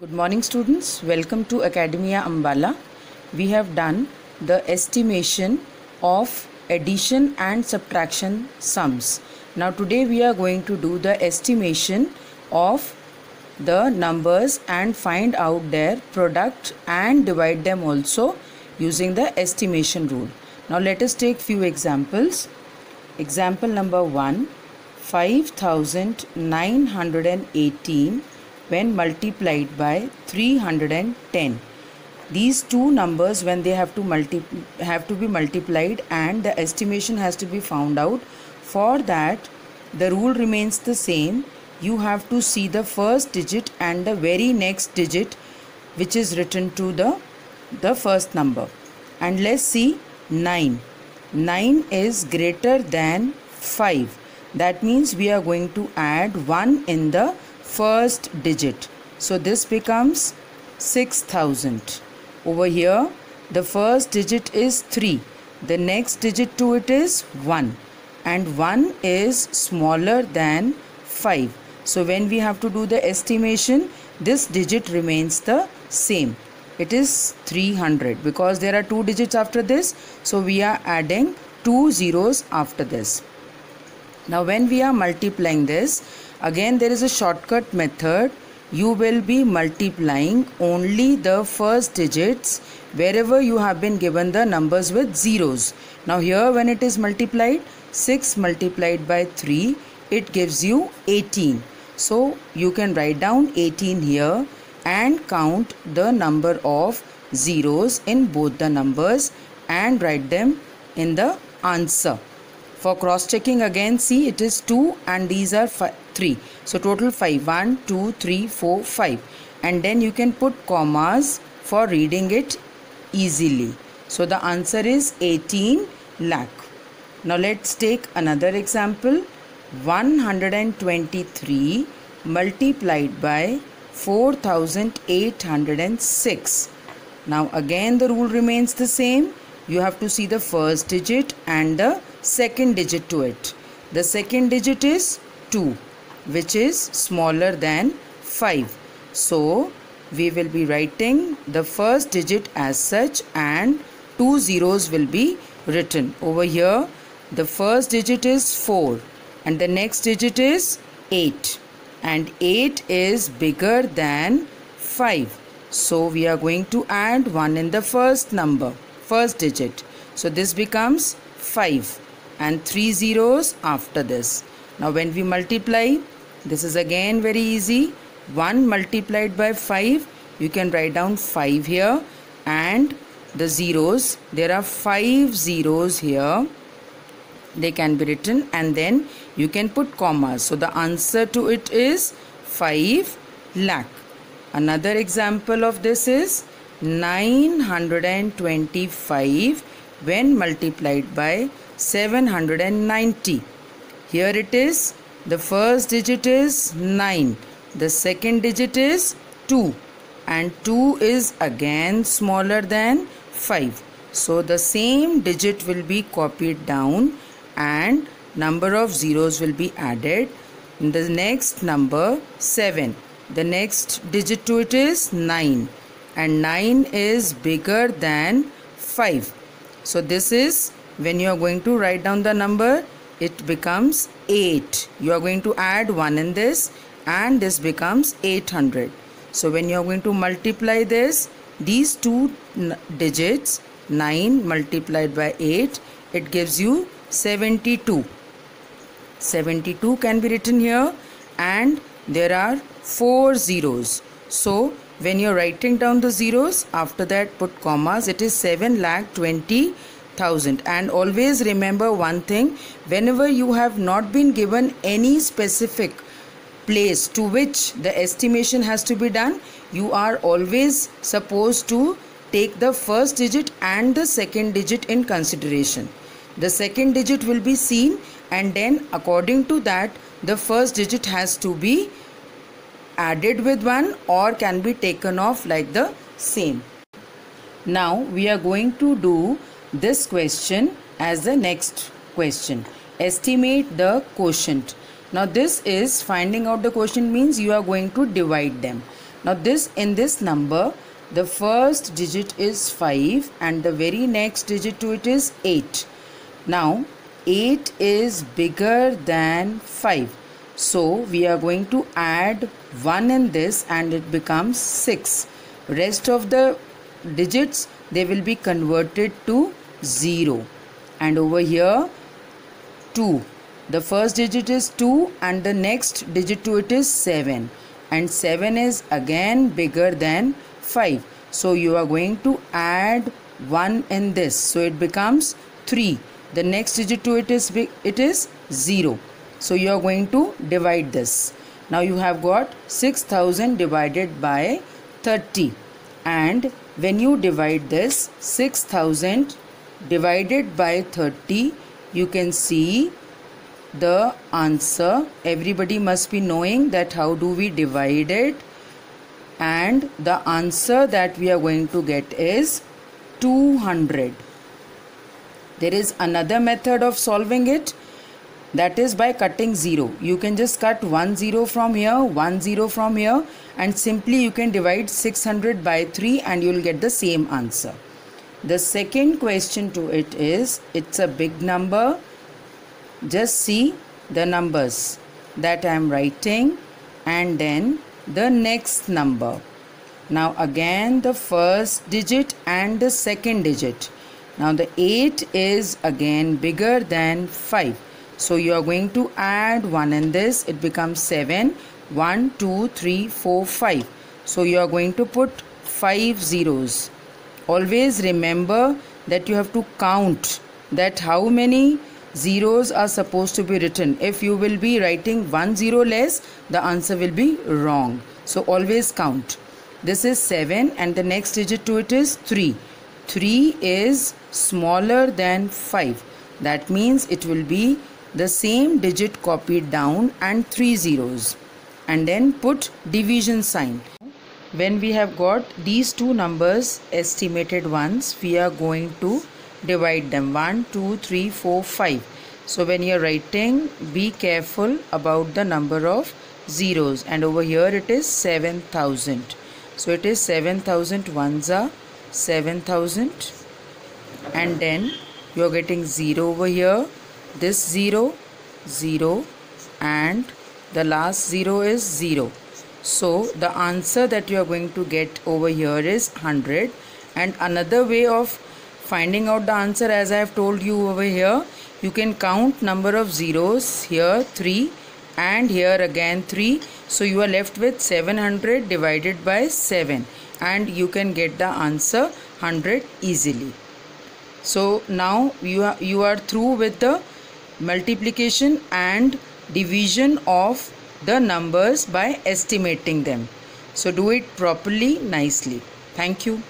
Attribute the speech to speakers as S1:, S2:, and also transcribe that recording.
S1: Good morning students, welcome to Academia Ambala. We have done the estimation of addition and subtraction sums. Now today we are going to do the estimation of the numbers and find out their product and divide them also using the estimation rule. Now let us take few examples. Example number 1, 5918 when multiplied by 310. These two numbers, when they have to be multiplied and the estimation has to be found out, for that the rule remains the same. You have to see the first digit and the very next digit which is written to the first number. And let's see 9. 9 is greater than 5. That means we are going to add 1 in the first digit. So this becomes 6000. Over here the first digit is 3. The next digit to it is 1. And 1 is smaller than 5. So when we have to do the estimation, this digit remains the same. It is 300 because there are two digits after this. So we are adding 2 zeros after this. Now when we are multiplying this, again there is a shortcut method. You will be multiplying only the first digits wherever you have been given the numbers with zeros. Now here when it is multiplied, 6 multiplied by 3, it gives you 18. So you can write down 18 here and count the number of zeros in both the numbers and write them in the answer. For cross checking, again see, it is 2 and these are 3. So total 5. 1, 2, 3, 4, 5. And then you can put commas for reading it easily. So the answer is 18 lakh. Now let's take another example. 123 multiplied by 4806. Now again the rule remains the same. You have to see the first digit and the second digit to it. The second digit is 2, which is smaller than 5. So we will be writing the first digit as such and 2 zeros will be written. Over here the first digit is 4 and the next digit is 8, and 8 is bigger than 5. So we are going to add 1 in the first digit. So this becomes 5 and 3 zeros after this. Now when we multiply, this is again very easy. 1 multiplied by 5, you can write down 5 here, and the zeros, there are 5 zeros here. They can be written and then you can put commas. So the answer to it is 5 lakh. Another example of this is 925 when multiplied by 790. Here it is, the first digit is 9, the second digit is 2, and 2 is again smaller than 5. So the same digit will be copied down and number of zeros will be added. In the next number 7, the next digit to it is 9, and 9 is bigger than 5. So this is, when you are going to write down the number, it becomes 8. You are going to add 1 in this and this becomes 800. So when you are going to multiply this, these two digits, 9 multiplied by 8, it gives you 72. 72 can be written here and there are 4 zeros. So when you are writing down the zeros, after that put commas. It is 7,20,000. And always remember one thing, whenever you have not been given any specific place to which the estimation has to be done, you are always supposed to take the first digit and the second digit in consideration. The second digit will be seen and then according to that the first digit has to be added with 1 or can be taken off like the same. Now we are going to do this question as the next question. Estimate the quotient. Now this is finding out the quotient, means you are going to divide them. Now in this number, the first digit is 5 and the very next digit to it is 8. Now 8 is bigger than 5. So we are going to add 1 in this and it becomes 6. Rest of the digits, they will be converted to 0. And over here 2. The first digit is 2 and the next digit to it is 7. And 7 is again bigger than 5. So you are going to add 1 in this. So it becomes 3. The next digit to it is 0. So you are going to divide this. Now you have got 6000 divided by 30. And when you divide this 6000 divided by 30, you can see the answer. Everybody must be knowing that how do we divide it. And the answer that we are going to get is 200. There is another method of solving it, that is by cutting 0. You can just cut 1 0 from here, 1 0 from here, and simply you can divide 600 by 3 and you will get the same answer. The second question to it is, it's a big number. Just see the numbers that I am writing and then the next number. Now again the first digit and the second digit. Now the 8 is again bigger than 5. So you are going to add 1 in this. It becomes 7. 1, 2, 3, 4, 5. So you are going to put 5 zeros. Always remember that you have to count that how many zeros are supposed to be written. If you will be writing 1 0 less, the answer will be wrong. So always count. This is 7 and the next digit to it is 3. 3 is smaller than 5. That means it will be the same digit copied down and 3 zeros. And then put division sign. When we have got these two numbers, estimated ones, we are going to divide them. 1, 2, 3, 4, 5. So when you are writing, be careful about the number of zeros. And over here it is 7000. So it is 7000 ones are 7000. And then you are getting 0 over here. This 0, 0, and the last 0 is 0. So the answer that you are going to get over here is 100. And another way of finding out the answer, as I have told you over here, you can count number of zeros. Here 3 and here again 3. So you are left with 700 divided by 7 and you can get the answer 100 easily. So now you are through with the multiplication and division of the numbers by estimating them. So do it properly, nicely. Thank you.